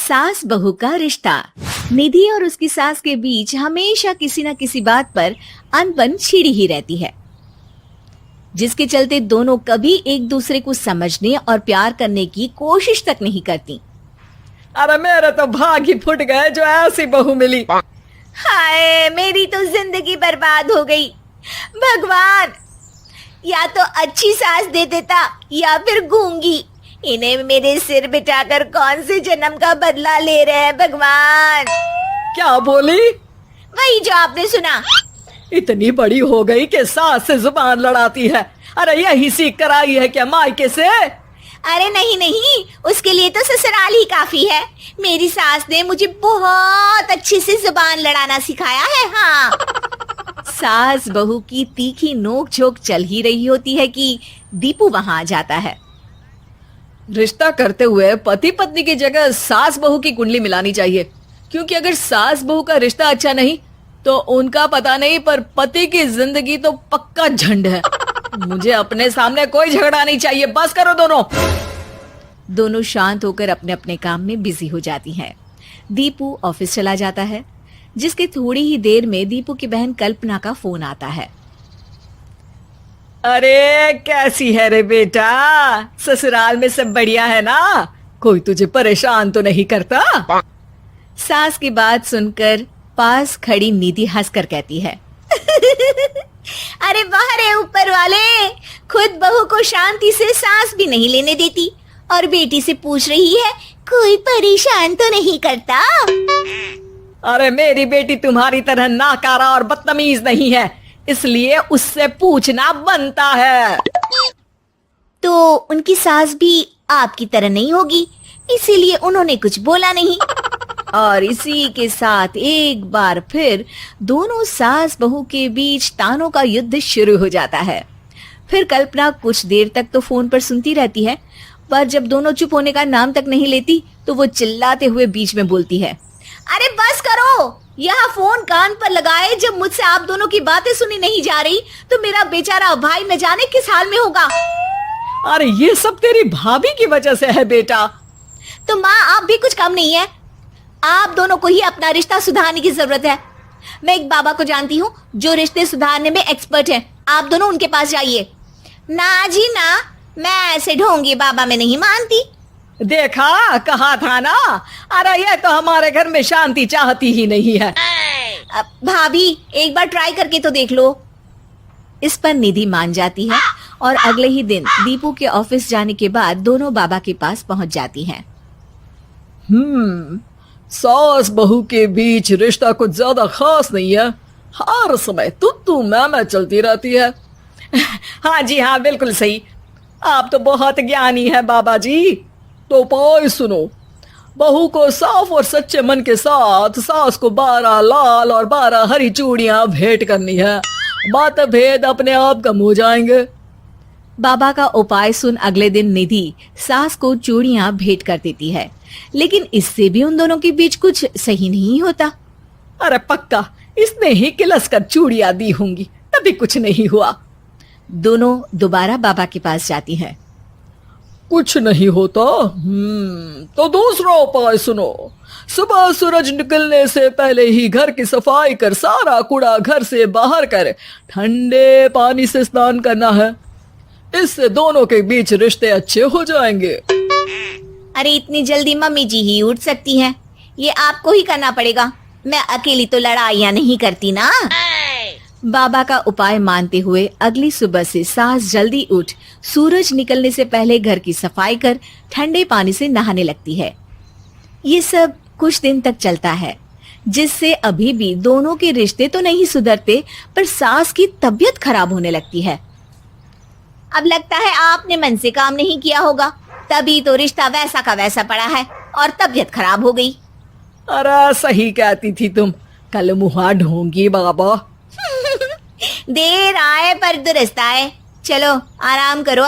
सास बहू का रिश्ता। निधि और उसकी सास के बीच हमेशा किसी न किसी बात पर अनबन छिड़ी ही रहती है, जिसके चलते दोनों कभी एक दूसरे को समझने और प्यार करने की कोशिश तक नहीं करती। अरे मेरे तो भाग ही फुट गए जो ऐसी बहू मिली। हाय, मेरी तो जिंदगी बर्बाद हो गई। भगवान, या तो अच्छी सास दे देता या फिर गूंगी। इन्हें मेरे सिर बिठाकर कौन से जन्म का बदला ले रहे हैं भगवान। क्या बोली? वही जो आपने सुना। इतनी बड़ी हो गई कि सास से जुबान लड़ाती है। अरे यही सीख कर आई है क्या मायके से? अरे नहीं नहीं, उसके लिए तो ससुराल ही काफी है। मेरी सास ने मुझे बहुत अच्छे से जुबान लड़ाना सिखाया है। हाँ। सास बहू की तीखी नोक झोंक चल ही रही होती है कि दीपू वहां आ जाता है। रिश्ता करते हुए पति पत्नी की जगह सास बहू की कुंडली मिलानी चाहिए, क्योंकि अगर सास बहू का रिश्ता अच्छा नहीं तो उनका पता नहीं, पर पति की जिंदगी तो पक्का झंड है। मुझे अपने सामने कोई झगड़ा नहीं चाहिए। बस करो दोनों। दोनों शांत होकर अपने अपने काम में बिजी हो जाती हैं। दीपू ऑफिस चला जाता है, जिसके थोड़ी ही देर में दीपू की बहन कल्पना का फोन आता है। अरे कैसी है रे बेटा? ससुराल में सब बढ़िया है ना? कोई तुझे परेशान तो नहीं करता? सास की बात सुनकर पास खड़ी निधि हंसकर कहती है, अरे वाह रे ऊपर वाले, खुद बहू को शांति से सांस भी नहीं लेने देती और बेटी से पूछ रही है कोई परेशान तो नहीं करता। अरे मेरी बेटी तुम्हारी तरह नाकारा और बदतमीज नहीं है, इसलिए उससे पूछना बनता है। तो उनकी सास भी आपकी तरह नहीं होगी, इसीलिए उन्होंने कुछ बोला नहीं। और इसी के साथ एक बार फिर दोनों सास बहू के बीच तानों का युद्ध शुरू हो जाता है। फिर कल्पना कुछ देर तक तो फोन पर सुनती रहती है, पर जब दोनों चुप होने का नाम तक नहीं लेती तो वो चिल्लाते हुए बीच में बोलती है, अरे बस करो, यह फोन कान पर लगाए जब मुझसे आप दोनों की बातें सुनी नहीं जा रही तो मेरा बेचारा भाई न जाने किस हाल में होगा। अरे ये सब तेरी भाभी की वजह से है बेटा। तो माँ, आप भी कुछ कम नहीं है। आप दोनों को ही अपना रिश्ता सुधारने की जरूरत है। मैं एक बाबा को जानती हूँ जो रिश्ते सुधारने में एक्सपर्ट हैं। आप दोनों उनके पास जाइए। ना जी ना, मैं ऐसे ढोंगी बाबा में नहीं मानती। देखा, कहा था ना। अरे ये तो हमारे घर में शांति चाहती ही नहीं है। भाभी, एक बार ट्राई करके तो देख लो। इस पर निधि मान जाती है और अगले ही दिन दीपू के ऑफिस जाने के बाद दोनों बाबा के पास पहुंच जाती हैं। सास बहू के बीच रिश्ता कुछ ज्यादा खास नहीं है। हर समय तू मैं चलती रहती है। हाँ जी हाँ, बिल्कुल सही। आप तो बहुत ज्ञानी है बाबा जी। तो उपाय सुनो। बहू को साफ और सच्चे मन के साथ सास को 12 लाल और 12 हरी चूड़ियां भेंट करनी है। मतभेद अपने आप कम हो जाएंगे। बाबा का उपाय सुन अगले दिन निधि सास को चूड़ियां भेंट कर देती है, लेकिन इससे भी उन दोनों के बीच कुछ सही नहीं होता। अरे पक्का इसने ही किलस कर चूड़ियां दी होंगी, तभी कुछ नहीं हुआ। दोनों दोबारा बाबा के पास जाती हैं। कुछ नहीं होता। तो दूसरा उपाय सुनो। सुबह सूरज निकलने से पहले ही घर की सफाई कर सारा कूड़ा घर से बाहर कर ठंडे पानी से स्नान करना है। इससे दोनों के बीच रिश्ते अच्छे हो जाएंगे। अरे इतनी जल्दी मम्मी जी ही उठ सकती हैं? ये आपको ही करना पड़ेगा। मैं अकेली तो लड़ाइयाँ नहीं करती ना। बाबा का उपाय मानते हुए अगली सुबह से सास जल्दी उठ सूरज निकलने से पहले घर की सफाई कर ठंडे पानी से नहाने लगती है। ये सब कुछ दिन तक चलता है, जिससे अभी भी दोनों के रिश्ते तो नहीं सुधरते, पर सास की तबीयत खराब होने लगती है। अब लगता है आपने मन से काम नहीं किया होगा, तभी तो रिश्ता वैसा का वैसा पड़ा है और तबीयत खराब हो गई। अरे सही कहती थी तुम। कल मुहा ढोंगी बाबा। देर आए पर दुरुस्त आए। चलो आराम करो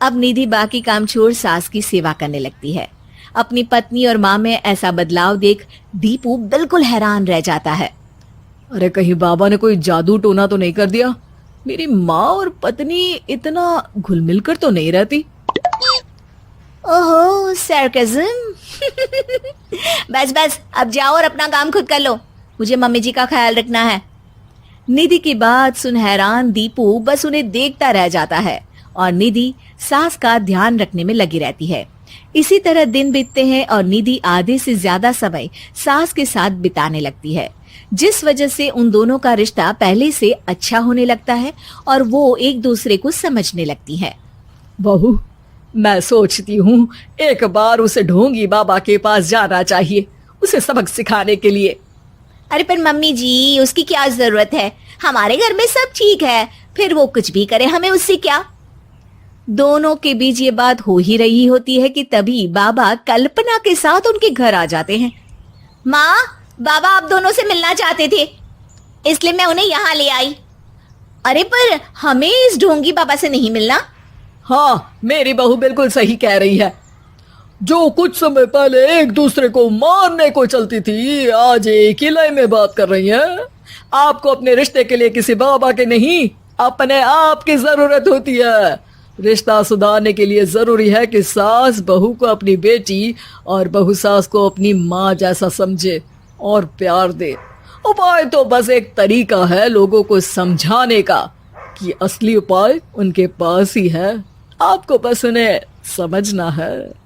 अब निधि बाकी काम छोड़ सास की सेवा करने लगती है। अपनी पत्नी और माँ में ऐसा बदलाव देख दीपू बिल्कुल हैरान रह जाता है। अरे कहीं बाबा ने कोई जादू टोना तो नहीं कर दिया? मेरी माँ और पत्नी इतना घुल मिल कर तो नहीं रहती। ओहो, सरकाज़म। बस बस अब जाओ और अपना काम खुद कर लो, मुझे मम्मी जी का ख्याल रखना है। निधि की बात सुन हैरान दीपू बस उन्हें देखता रह जाता है और निधि सास का ध्यान रखने में लगी रहती है। इसी तरह दिन बीतते हैं और निधि आधे से ज्यादा समय सास के साथ बिताने लगती है, जिस वजह से उन दोनों का रिश्ता पहले से अच्छा होने लगता है और वो एक दूसरे को समझने लगती है। बहू, मैं सोचती हूँ एक बार उसे ढोंगी बाबा के पास जाना चाहिए, उसे सबक सिखाने के लिए। अरे पर मम्मी जी, उसकी क्या जरूरत है, हमारे घर में सब ठीक है, फिर वो कुछ भी करे हमें उससे क्या। दोनों के बीच ये बात हो ही रही होती है कि तभी बाबा कल्पना के साथ उनके घर आ जाते हैं। माँ, बाबा आप दोनों से मिलना चाहते थे, इसलिए मैं उन्हें यहाँ ले आई। अरे पर हमें इस ढोंगी बाबा से नहीं मिलना। हाँ, मेरी बहू बिल्कुल सही कह रही है। जो कुछ समय पहले एक दूसरे को मारने को चलती थी, आज एक ही लय में बात कर रही है। आपको अपने रिश्ते के लिए किसी बाबा के नहीं, अपने आप की जरूरत होती है। रिश्ता सुधारने के लिए जरूरी है कि सास बहू को अपनी बेटी और बहू सास को अपनी माँ जैसा समझे और प्यार दे। उपाय तो बस एक तरीका है लोगों को समझाने का कि असली उपाय उनके पास ही है, आपको बस उन्हें समझना है।